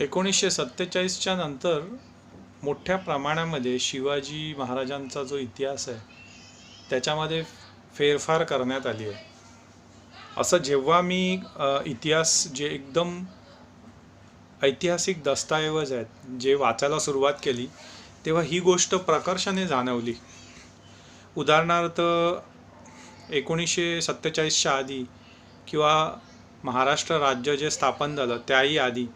1947च्या नंतर मोठ्या प्रमाणामध्ये शिवाजी महाराजांचा जो इतिहास आहे त्याच्यामध्ये फेरफार करण्यात आली आहे. असं जेव्हा मी इतिहास जे एकदम ऐतिहासिक दस्तऐवज आहेत जे वाचायला सुरुवात केली तेव्हा ही गोष्ट प्रकर्षाने जाणवली. उदाहरणार्थ 1947च्या आधी किंवा महाराष्ट्र राज्य जे स्थापन झालं त्याही आधी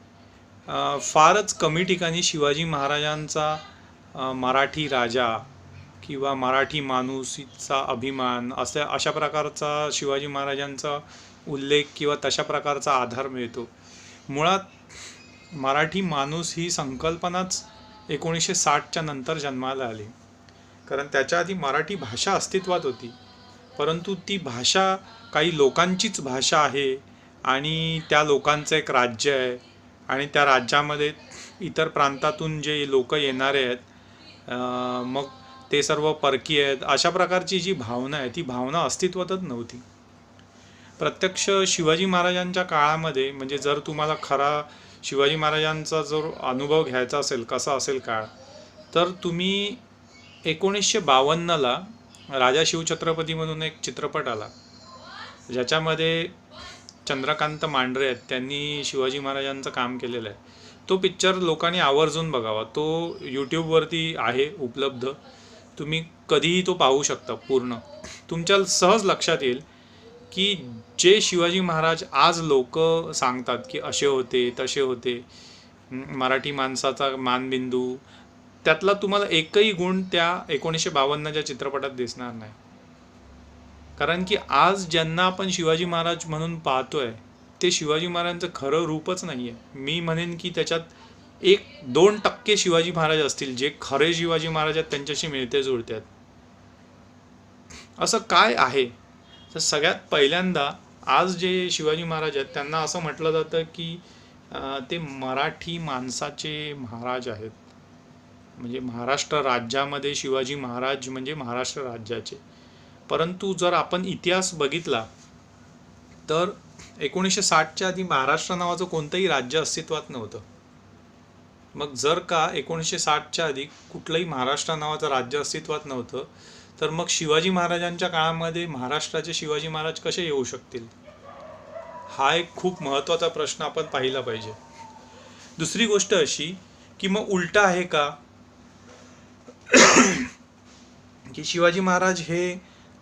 फारच कमी ठिकाणी शिवाजी महाराजांचा मराठी राजा किंवा मराठी माणूसचा अभिमान अशा प्रकारचा शिवाजी महाराजांचा उल्लेख किंवा तशा प्रकारचा आधार मिळतो. मुळात मराठी माणूस ही संकल्पनाच 1960च्या नंतर जन्माला आली, कारण त्याच्या आधी मराठी भाषा अस्तित्वात होती, परंतु ती भाषा काही लोकांचीच भाषा आहे आणि त्या लोकांचं एक राज्य आहे आणि त्या राज्यामध्ये इतर प्रांतातून जे लोक येणारे आहेत मग ते सर्व परकीय आहेत, अशा प्रकारची जी भावना आहे ती भावना अस्तित्वातच नव्हती. प्रत्यक्ष शिवाजी महाराजांच्या काळामध्ये म्हणजे जर तुम्हाला खरा शिवाजी महाराजांचा जर अनुभव घ्यायचा असेल कसा असेल काळ, तर तुम्ही 1952ला राजा शिवछत्रपती म्हणून एक चित्रपट आला ज्याच्यामध्ये चंद्रकांत मांढरे आहेत, त्यांनी शिवाजी महाराजांचं काम केलेलं आहे. तो पिक्चर लोकांनी आवर्जून बघावा. तो यूट्यूबवरती आहे उपलब्ध, तुम्ही कधीही तो पाहू शकता. पूर्ण तुमच्या सहज लक्षात येईल की जे शिवाजी महाराज आज लोक सांगतात की असे होते तसे होते, मराठी माणसाचा मानबिंदू, त्यातला तुम्हाला एकही गुण त्या 1952च्या चित्रपटात दिसणार नाही. कारण की आज ज्यांना आपण शिवाजी महाराज म्हणून पाहतोय ते शिवाजी महाराजांचं खरं रूपच नाही आहे. मी म्हणेन की त्याच्यात 1-2% शिवाजी महाराज असतील जे खरे शिवाजी महाराज आहेत, त्यांच्याशी मिळते जुळतात. असं काय आहे? तर सगळ्यात पहिल्यांदा आज जे शिवाजी महाराज आहेत त्यांना असं म्हटलं जातं की ते मराठी माणसाचे महाराज आहेत. म्हणजे महाराष्ट्र राज्यामध्ये शिवाजी महाराज म्हणजे महाराष्ट्र राज्याचे. परंतु जर आपण इतिहास बघितला तर 1960च्या आधी महाराष्ट्र नावाचं कोणतंही राज्य अस्तित्वात नव्हतं. मग जर का 1960च्या आधी कुठलंही महाराष्ट्र नावाचं राज्य अस्तित्वात नव्हतं, तर मग शिवाजी महाराजांच्या काळामध्ये महाराष्ट्राचे शिवाजी महाराज कसे येऊ शकतील? हा एक खूप महत्त्वाचा प्रश्न आपण पाहिला पाहिजे. दुसरी गोष्ट अशी की मग उलटा आहे का की शिवाजी महाराज हे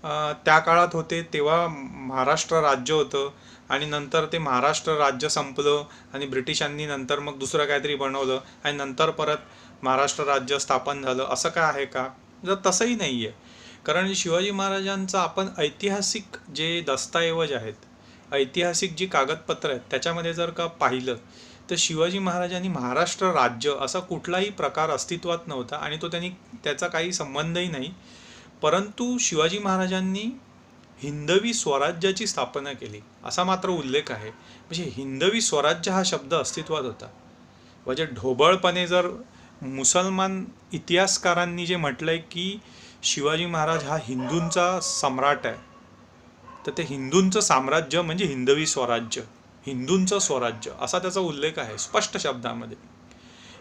त्या काळात होते तेव्हा महाराष्ट्र राज्य होतं आणि नंतर ते महाराष्ट्र राज्य संपलं आणि ब्रिटिशांनी नंतर मग दुसरं काहीतरी बनवलं आणि नंतर परत महाराष्ट्र राज्य स्थापन झालं, असं काय आहे का? जर तसंही नाही आहे. कारण शिवाजी महाराजांचं आपण ऐतिहासिक जे दस्तऐवज आहेत, ऐतिहासिक जी कागदपत्र आहेत त्याच्यामध्ये जर का पाहिलं तर शिवाजी महाराजांनी महाराष्ट्र राज्य असा कुठलाही प्रकार अस्तित्वात नव्हता आणि त्याचा काही संबंधही नाही. परंतु शिवाजी महाराजांनी हिंदवी स्वराज्याची स्थापना केली असा मात्र उल्लेख आहे. म्हणजे हिंदवी स्वराज्य हा शब्द अस्तित्वात होता. म्हणजे ढोबळपणे जर मुसलमान इतिहासकारांनी जे म्हटलंय की शिवाजी महाराज हा हिंदूंचा सम्राट आहे, तर ते हिंदूंचं साम्राज्य म्हणजे हिंदवी स्वराज्य, हिंदूंचं स्वराज्य असा त्याचा उल्लेख आहे स्पष्ट शब्दामध्ये.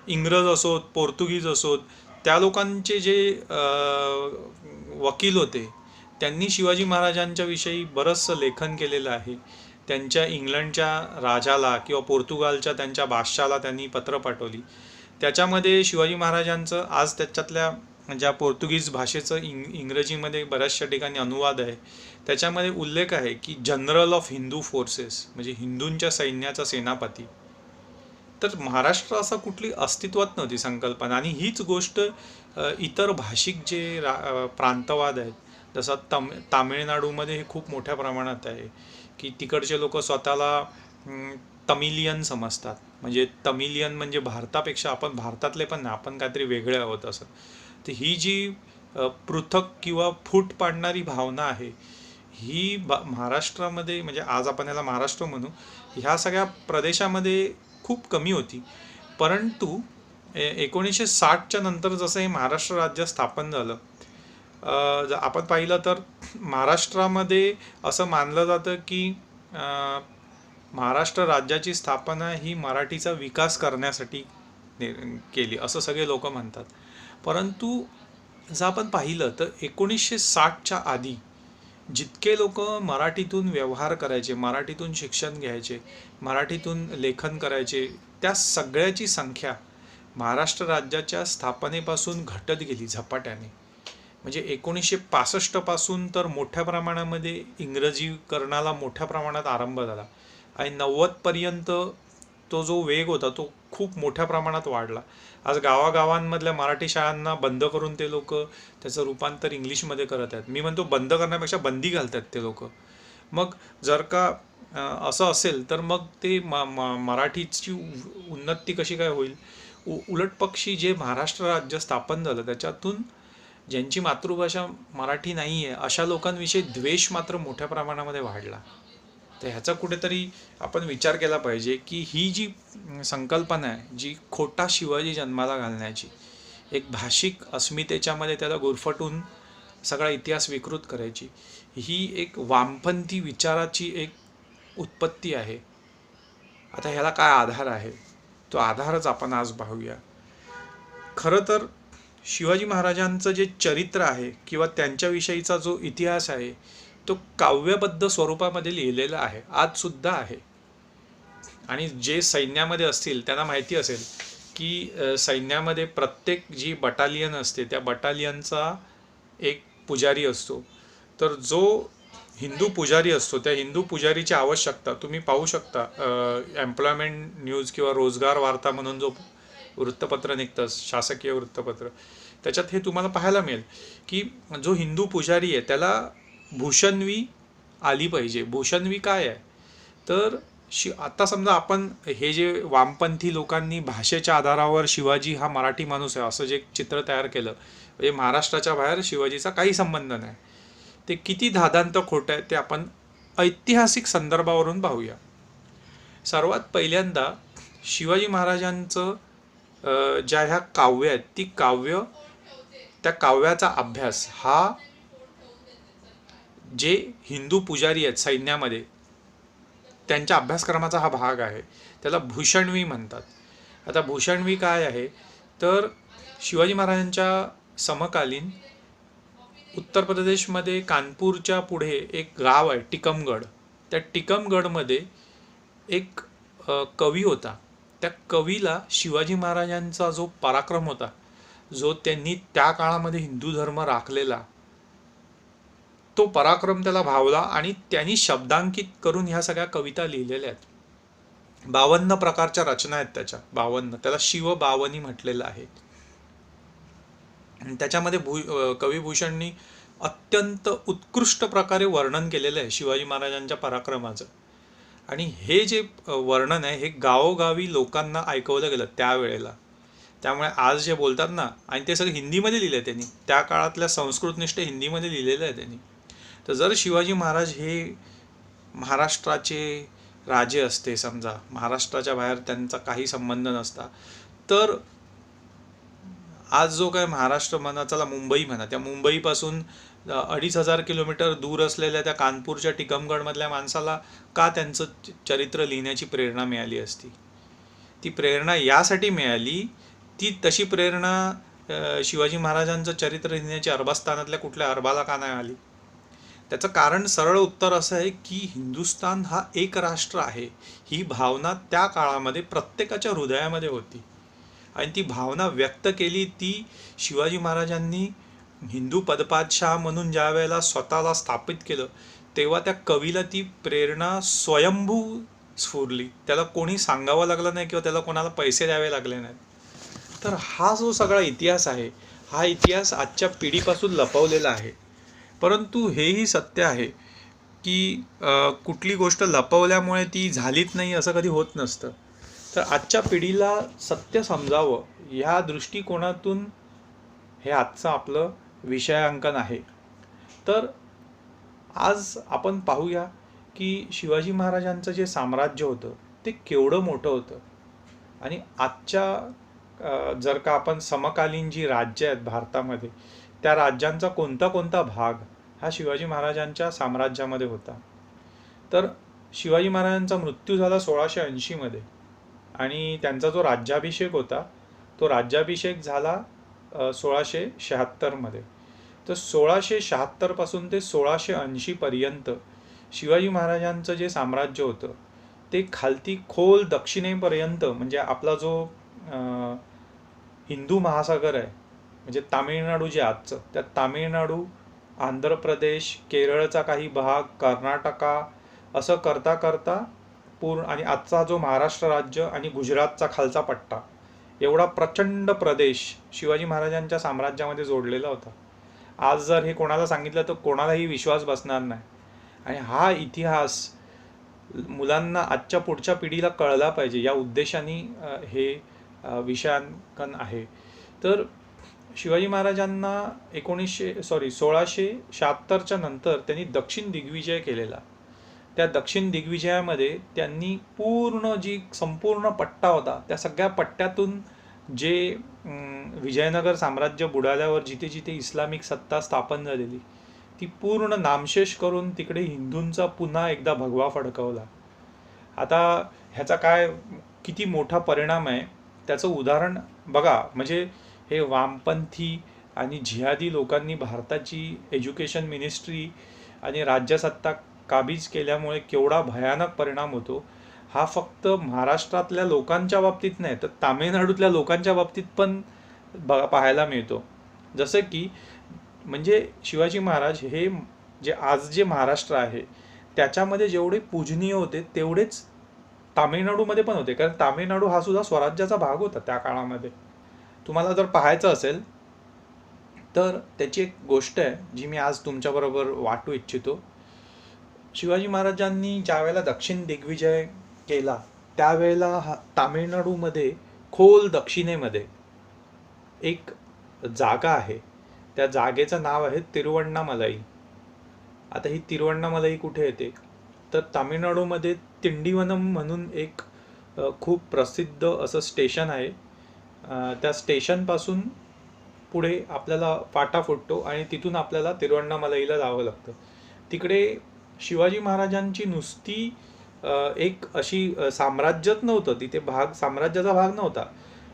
इंग्रज असोत, पोर्तुगीज असोत, त्या लोकांचे जे वकील होते त्यांनी शिवाजी महाराजांच्या विषयी बरंचसं लेखन केलेलं आहे. त्यांच्या इंग्लंडच्या राजाला किंवा पोर्तुगालच्या त्यांच्या बादशाला त्यांनी पत्र पाठवली. त्याच्यामध्ये शिवाजी महाराजांचं आज त्याच्यातल्या ज्या पोर्तुगीज भाषेचं इंग्रजीमध्ये बऱ्याचशा ठिकाणी अनुवाद आहे, त्याच्यामध्ये उल्लेख आहे की जनरल ऑफ हिंदू फोर्सेस म्हणजे हिंदूंच्या सैन्याचा सेनापती. तर महाराष्ट्र असं कुठली अस्तित्वात नव्हती संकल्पना. आणि हीच गोष्ट इतर भाषिक जे प्रांतवाद आहेत, जसं तामिळनाडूमध्ये हे खूप मोठ्या प्रमाणात आहे की तिकडचे लोक स्वतःला तमिलियन समजतात. म्हणजे तमिलियन म्हणजे भारतापेक्षा आपण भारतातले पण नाही, आपण काहीतरी वेगळे आहोत असं. तर ही जी पृथक किंवा फूट पाडणारी भावना आहे ही महाराष्ट्रामध्ये, म्हणजे आज आपण याला महाराष्ट्र म्हणू, ह्या सगळ्या प्रदेशामध्ये खूप कमी होती. परंतु 1960च्या नंतर जसं हे महाराष्ट्र राज्य स्थापन झालं, आपण पाहिलं तर महाराष्ट्रामध्ये असं मानलं जातं की महाराष्ट्र राज्याची स्थापना ही मराठीचा विकास करण्यासाठी केली असं सगळे लोक म्हणतात. परंतु जर आपण पाहिलं तर 1960च्या आधी जितके लोक मराठीतून व्यवहार करायचे, मराठीतून शिक्षण घ्यायचे, मराठीतून लेखन करायचे, त्या सगळ्याची संख्या महाराष्ट्र राज्याच्या स्थापनेपासून घटत गेली झपाट्याने. म्हणजे 1965 पासून तर मोठ्या प्रमाणामध्ये इंग्रजीकरणाला मोठ्या प्रमाणात आरंभ झाला आणि 90 पर्यंत तो जो वेग होता तो खूप मोठ्या प्रमाणात वाढला. आज गावागावांमधल्या मराठी शाळांना बंद करून ते लोक त्याचं रूपांतर इंग्लिशमध्ये करत आहेत. मी म्हणतो बंद करण्यापेक्षा बंदी घालतात ते लोक. मग जर का असं असेल तर मग ते मराठीची उन्नती कशी काय होईल? उलट पक्षी जे महाराष्ट्र राज्य स्थापन झालं त्याच्यातून ज्यांची मातृभाषा मराठी नाही आहे अशा लोकांविषयी द्वेष मात्र मोठ्या प्रमाणामध्ये वाढला. तर ह्याचा कुठेतरी आपण विचार केला पाहिजे की ही जी संकल्पना आहे, जी खोटा शिवाजी जन्माला घालण्याची, एक भाषिक अस्मितेच्यामध्ये त्याला गुरफटून सगळा इतिहास विकृत करायची, ही एक वामपंथी विचाराची एक उत्पत्ती आहे. आता ह्याला काय आधार आहे, तो आधारच आपण आज पाहूया. खरं तर शिवाजी महाराजांचं जे चरित्र आहे किंवा त्यांच्याविषयीचा जो इतिहास आहे तो काव्यबद्ध स्वरूपामध्ये लिहिलेला आहे, आज सुद्धा आहे. आणि जे सैन्यामध्ये असतील त्यांना माहिती असेल की सैन्यामध्ये प्रत्येक जी बटालियन असते त्या बटालियनचा एक पुजारी असतो. तर जो हिंदू पुजारी असतो त्या हिंदू पुजारीची आवश्यकता तुम्ही पाहू शकता. एम्प्लॉयमेंट न्यूज किंवा रोजगार वार्ता म्हणून जो वृत्तपत्र निघतं, शासकीय वृत्तपत्र, त्याच्यात हे तुम्हाला पाहायला मिळेल की जो हिंदू पुजारी आहे त्याला भूषणवी आली पाहिजे. भूषणवी काय आहे तर आता समजा आपण हे जे वामपंथी लोकांनी भाषेच्या आधारावर शिवाजी हा मराठी माणूस आहे असं जे चित्र तयार केलं, म्हणजे महाराष्ट्राच्या बाहेर शिवाजीचा काही संबंध नाही, ते किती धादांत खोटं आहे ते आपण ऐतिहासिक संदर्भावरून पाहूया. सर्वात पहिल्यांदा शिवाजी महाराजांचं ज्या ह्या काव्य आहेत ती काव्य, त्या काव्याचा अभ्यास हा जे हिंदू पुजारी आहेत सैन्यामध्ये त्यांच्या अभ्यासक्रमाचा हा भाग आहे. त्याला भूषणवी म्हणतात. आता भूषणवी काय आहे तर शिवाजी महाराजांच्या समकालीन उत्तर प्रदेशमध्ये कानपूरच्या पुढे एक गाव आहे टिकमगड. त्या टिकमगडमध्ये एक कवी होता. त्या कवीला शिवाजी महाराजांचा जो पराक्रम होता, जो त्यांनी त्या काळामध्ये हिंदू धर्म राखलेला, तो पराक्रम त्याला भावला आणि त्यांनी शब्दांकित करून ह्या सगळ्या कविता लिहिलेल्या आहेत. 52 प्रकारच्या रचना आहेत त्याच्या, 52. त्याला शिवबावनी म्हटलेलं आहे. त्याच्यामध्ये कविभूषणनी अत्यंत उत्कृष्ट प्रकारे वर्णन केलेलं आहे शिवाजी महाराजांच्या पराक्रमाचं. आणि हे जे वर्णन आहे हे गावोगावी लोकांना ऐकवलं गेलं त्यावेळेला. त्यामुळे आज जे बोलतात ना, आणि ते सगळं हिंदीमध्ये लिहिलं आहे त्यांनी, त्या काळातल्या संस्कृतनिष्ठ हिंदीमध्ये लिहिलेलं आहे त्यांनी. तर जर शिवाजी महाराज हे महाराष्ट्राचे राजे असते, समजा महाराष्ट्राच्या बाहेर त्यांचा काही संबंध नसता, तर आज जो काय महाराष्ट्र म्हणा, चला मुंबई म्हणा, त्या मुंबईपासून 2500 किलोमीटर दूर असलेल्या त्या कानपूरच्या टिकमगडमधल्या माणसाला का त्यांचं चरित्र लिहिण्याची प्रेरणा मिळाली असती? ती प्रेरणा यासाठी मिळाली, ती तशी प्रेरणा शिवाजी महाराजांचं चरित्र लिहिण्याची अरबस्तानातल्या कुठल्या अरबाला का नाही आली? त्याचं कारण सरळ उत्तर असं आहे की हिंदुस्थान हा एक राष्ट्र आहे ही भावना त्या काळामध्ये प्रत्येकाच्या हृदयामध्ये होती. आणि ती भावना व्यक्त केली ती शिवाजी महाराजांनी हिंदू पदपातशाह म्हणून ज्या वेळेला स्वतःला स्थापित केलं तेव्हा त्या कवीला ती प्रेरणा स्वयंभू स्फुरली. त्याला कोणी सांगावं लागलं नाही किंवा त्याला कोणाला पैसे द्यावे लागले नाहीत. तर हा जो सगळा इतिहास आहे, हा इतिहास आजच्या पिढीपासून लपवलेला आहे. परंतु हेही सत्य आहे की कुठली गोष्ट लपवल्यामुळे ती झालीच नाही असं कधी होत नसतं. तर आजच्या पिढीला सत्य समजावं ह्या दृष्टिकोनातून हे आजचं आपलं विषयांकन आहे. तर आज आपण पाहूया की शिवाजी महाराजांचं जे साम्राज्य होतं ते केवढं मोठं होतं. आणि आजच्या जर का आपण समकालीन जी राज्य आहेत भारतामध्ये त्या राज्यांचा कोणता कोणता भाग हा शिवाजी महाराजांच्या साम्राज्यामध्ये होता. तर शिवाजी महाराजांचा मृत्यू झाला 1680 आणि त्यांचा जो राज्याभिषेक होता तो राज्याभिषेक झाला 1676 तर 1676 पासून ते 1680 शिवाजी महाराजांचं जे साम्राज्य होतं ते खालती खोल दक्षिणेपर्यंत, म्हणजे आपला जो हिंदू महासागर आहे, म्हणजे तामिळनाडू जे आजचं, त्या तामिळनाडू, आंध्र प्रदेश, केरळचा काही भाग, कर्नाटका, असं करता करता पूर्ण, आणि आजचा जो महाराष्ट्र राज्य आणि गुजरातचा खालचा पट्टा, एवढा प्रचंड प्रदेश शिवाजी महाराजांच्या साम्राज्यामध्ये जोडलेला होता. आज जर हे कोणाला सांगितलं तर कोणालाही विश्वास बसणार नाही. आणि हा इतिहास मुलांना आजच्या पुढच्या पिढीला कळला पाहिजे या उद्देशाने हे विषयांकन आहे. तर शिवाजी महाराजांना 1676च्या नंतर त्यांनी दक्षिण दिग्विजय केलेला. त्या दक्षिण दिग्विजयामध्ये त्यांनी पूर्ण जी संपूर्ण पट्टा होता त्या सगळ्या पट्ट्यातून जे विजयनगर साम्राज्य बुडाल्यावर जिथे जिथे इस्लामिक सत्ता स्थापन झालेली ती पूर्ण नामशेष करून तिकडे हिंदूंचा पुन्हा एकदा भगवा फडकवला. आता ह्याचा काय किती मोठा परिणाम आहे त्याचं उदाहरण बघा. म्हणजे हे वामपंथी आणि जिहादी लोकांनी भारताची एज्युकेशन मिनिस्ट्री आणि राज्यसत्ता काबीज केल्यामुळे केवढा भयानक परिणाम होतो हा फक्त महाराष्ट्रातल्या लोकांच्या बाबतीत नाही तर तामिळनाडूतल्या लोकांच्या बाबतीत पण पाहायला मिळतो. जसं की म्हणजे शिवाजी महाराज हे जे आज जे महाराष्ट्र आहे त्याच्यामध्ये जेवढे पूजनीय होते तेवढेच तामिळनाडूमध्ये पण होते, कारण तामिळनाडू हा सुद्धा स्वराज्याचा भाग होता त्या काळामध्ये. तुम्हाला जर पाहायचं असेल तर त्याची एक गोष्ट आहे जी मी आज तुमच्याबरोबर वाटू इच्छितो. शिवाजी महाराजांनी ज्यावेळेला दक्षिण दिग्विजय केला त्यावेळेला तामिळनाडूमध्ये खोल दक्षिणेमध्ये एक जागा आहे, त्या जागेचं नाव आहे तिरुवण्णामलाई. आता ही तिरुवण्णामलाई कुठे येते तर तामिळनाडूमध्ये तिंडीवनम म्हणून एक खूप प्रसिद्ध असं स्टेशन आहे. त्या स्टेशनपासून पुढे आपल्याला फाटा फुटतो आणि तिथून आपल्याला तिरुवण्णामलाईला जावं लागतं. तिकडे शिवाजी महाराजांची नुसती एक अशी साम्राज्यच नव्हतं, तिथे साम्राज्याचा भाग नव्हता,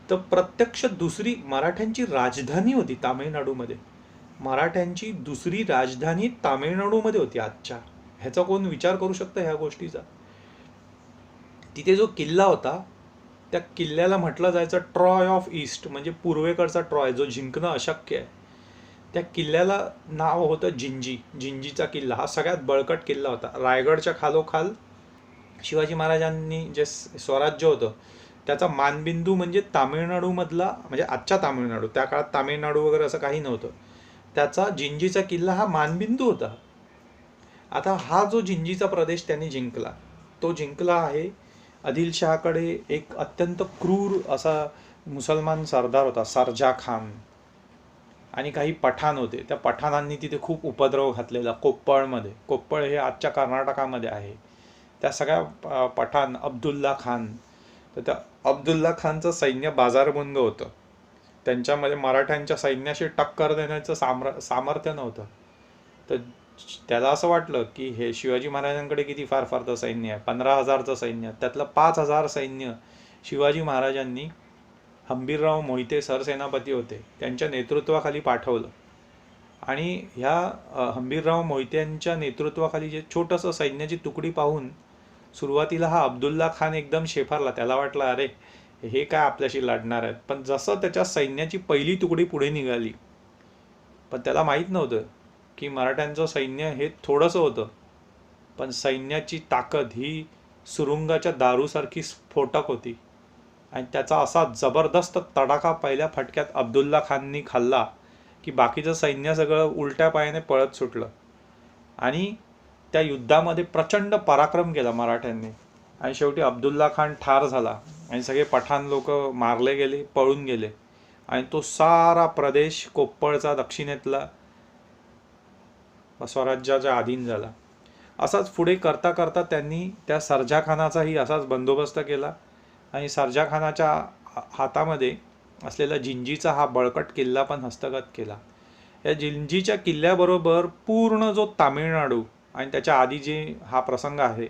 तर प्रत्यक्ष दुसरी मराठ्यांची राजधानी होती तामिळनाडूमध्ये. मराठ्यांची दुसरी राजधानी तामिळनाडूमध्ये होती आजच्या. ह्याचा कोण विचार करू शकतं ह्या गोष्टीचा? तिथे जो किल्ला होता त्या किल्ल्याला म्हटलं जायचं ट्रॉय ऑफ ईस्ट, म्हणजे पूर्वेकडचा ट्रॉय जो जिंकणं अशक्य आहे. त्या किल्ल्याला नाव होतं जिंजीचा किल्ला. हा सगळ्यात बळकट किल्ला होता. रायगडच्या खालोखाल शिवाजी महाराजांनी जे स्वराज्य होतं त्याचा मानबिंदू म्हणजे तामिळनाडूमधला, म्हणजे आजच्या तामिळनाडू, त्या काळात तामिळनाडू वगैरे असं काही नव्हतं, त्याचा जिंजीचा किल्ला हा मानबिंदू होता. आता हा जो जिंजीचा प्रदेश त्यांनी जिंकला तो जिंकला आहे आदिलशहाकडे एक अत्यंत क्रूर असा मुसलमान सरदार होता सरजा खान, आणि काही पठाण होते. त्या पठाणांनी तिथे खूप उपद्रव घातलेला कोप्पळमध्ये. कोप्पळ हे आजच्या कर्नाटकामध्ये आहे. त्या सगळ्या पठाण अब्दुल्ला खान, तर त्या अब्दुल्ला खानचं सैन्य बाजारबंद होतं. त्यांच्यामध्ये मराठ्यांच्या सैन्याशी टक्कर देण्याचं सामर्थ्य नव्हतं. तर त्याला असं वाटलं की हे शिवाजी महाराजांकडे किती फार तर सैन्य आहे, 15,000चं सैन्य, त्यातलं 5,000 सैन्य शिवाजी महाराजांनी हंबीरराव मोहिते सरसेनापती होते त्यांच्या नेतृत्वाखाली पाठवलं. आणि ह्या हंबीरराव मोहित्यांच्या नेतृत्वाखाली जे छोटंसं सैन्याची तुकडी पाहून सुरुवातीला हा अब्दुल्ला खान एकदम शेफारला. त्याला वाटलं अरे हे काय आपल्याशी लढणार आहेत. पण जसं त्याच्या सैन्याची पहिली तुकडी पुढे निघाली, पण त्याला माहीत नव्हतं की मराठ्यांचं सैन्य हे थोडंसं होतं, पण सैन्याची ताकद ही सुरुंगाच्या दारूसारखी स्फोटक होती. आणि त्याचा असा जबरदस्त तडाखा पहिल्या फटक्यात अब्दुल्ला खाननी खाल्ला की बाकीचं सैन्य सगळं उलट्या पायाने पळत सुटलं. आणि त्या युद्धामध्ये प्रचंड पराक्रम केला मराठ्यांनी, आणि शेवटी अब्दुल्ला खान ठार झाला आणि सगळे पठाण लोक मारले गेले, पळून गेले, आणि तो सारा प्रदेश कोप्पळचा दक्षिणेतला स्वराज्याच्या अधीन झाला. असाच पुढे करता करता त्यांनी त्या सरजा खानाचाही असाच बंदोबस्त केला, आणि सरजा खानाच्या हातामध्ये असलेला जिंजीचा हा बळकट किल्ला पण हस्तगत केला. या जिंजीच्या किल्ल्याबरोबर पूर्ण जो तामिळनाडू आणि त्याच्या आधी जे हा प्रसंग आहे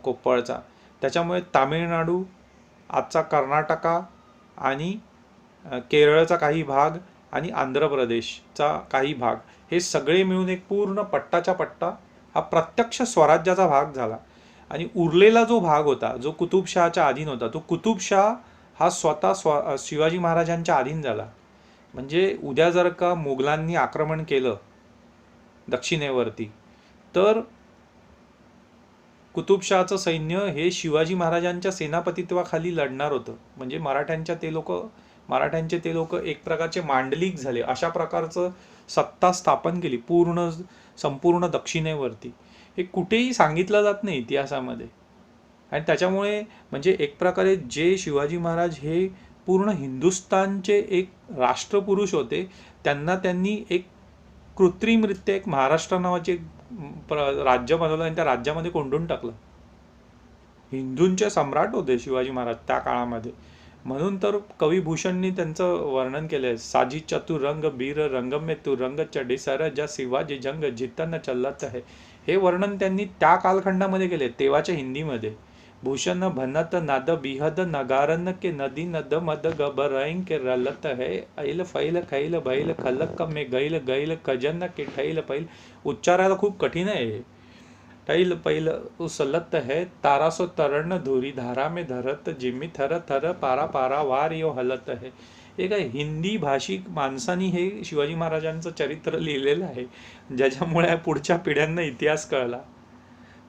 कोप्पळचा. त्याच्यामुळे तामिळनाडू, आजचा कर्नाटका आणि केरळचा काही भाग आणि आंध्र प्रदेशचा काही भाग, हे सगळे मिळून एक पूर्ण पट्टाच्या पट्टा हा प्रत्यक्ष स्वराज्याचा भाग झाला. आणि उरलेला जो भाग होता, जो कुतुबशहाच्या अधीन होता, तो कुतुबशहा हा स्वतः शिवाजी महाराजांच्या अधीन झाला. म्हणजे उद्या जर का मुघलांनी आक्रमण केलं दक्षिणेवरती, तर कुतुबशहाचं सैन्य हे शिवाजी महाराजांच्या सेनापतित्वाखाली लढणार होतं. म्हणजे मराठ्यांचे ते लोक एक प्रकारचे मांडलिक झाले. अशा प्रकारचं सत्ता स्थापन केली संपूर्ण दक्षिणेवरती. हे कुठेही सांगितलं जात नाही इतिहासामध्ये. आणि त्याच्यामुळे म्हणजे एक प्रकारे जे शिवाजी महाराज हे पूर्ण हिंदुस्थानचे एक राष्ट्रपुरुष होते, त्यांनी एक कृत्रिमरित्या एक महाराष्ट्र नावाचे राज्य बनवलं आणि त्या राज्यामध्ये कोंडून टाकलं. हिंदूंचे सम्राट होते शिवाजी महाराज त्या काळामध्ये. म्हणून तर कविभूषणनी त्यांचं वर्णन केलंय, साजी चतुरंग बीर रंग में तू रंग चढी सर ज्या शिवाजी जंग जितन चलत आहे. हे वर्णन त्यांनी त्या कालखंडामध्ये केले, तेव्हाच्या हिंदीमध्ये. भूषण भनत नाद बिहद नगारन के नदी नद मद गबरैन के रलत है ऐल फैल खैल बैल खलक में गैल गैल कजन के ठैल पैल. उच्चारायला खूप कठीण आहे. टैल पैल उसलत है तारासो तरण धुरी धारा में धरत जिम्मी थर थर पारा पारा वार यो हलत है. हे काय हिंदी भाषिक माणसांनी हे शिवाजी महाराजांचं चरित्र लिहिलेलं आहे, ज्याच्यामुळे पुढच्या पिढ्यांना इतिहास कळला.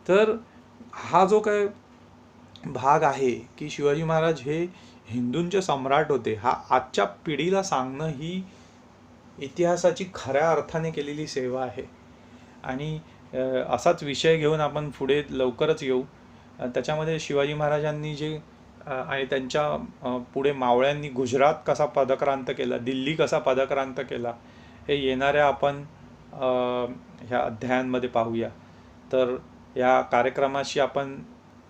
तर हा जो काय भाग आहे की शिवाजी महाराज हे हिंदूंचे सम्राट होते, हा आजच्या पिढीला सांगणं ही इतिहासाची खऱ्या अर्थाने केलेली सेवा आहे. आणि असाच विषय घेऊन आपण पुढे लवकरच येऊ. त्याच्यामध्ये शिवाजी महाराजांनी जे आणि त्यांच्या पुढे मावळ्यांनी गुजरात कसा पदक्रांत केला, दिल्ली कसा पदक्रांत केला, हे येणाऱ्या आपण ह्या अध्यायांमध्ये पाहूया. तर या कार्यक्रमाशी आपण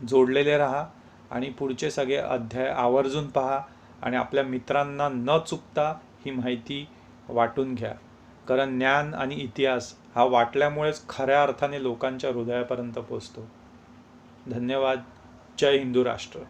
जोडलेले राहा आणि पुढचे सगळे अध्याय आवर्जून पहा आणि आपल्या मित्रांना न चुकता ही माहिती वाटून घ्या. कारण ज्ञान आणि इतिहास हा वाटल्यामुळेच खऱ्या अर्थाने लोकांच्या हृदयापर्यंत पोचतो. धन्यवाद. जय हिंदू राष्ट्र.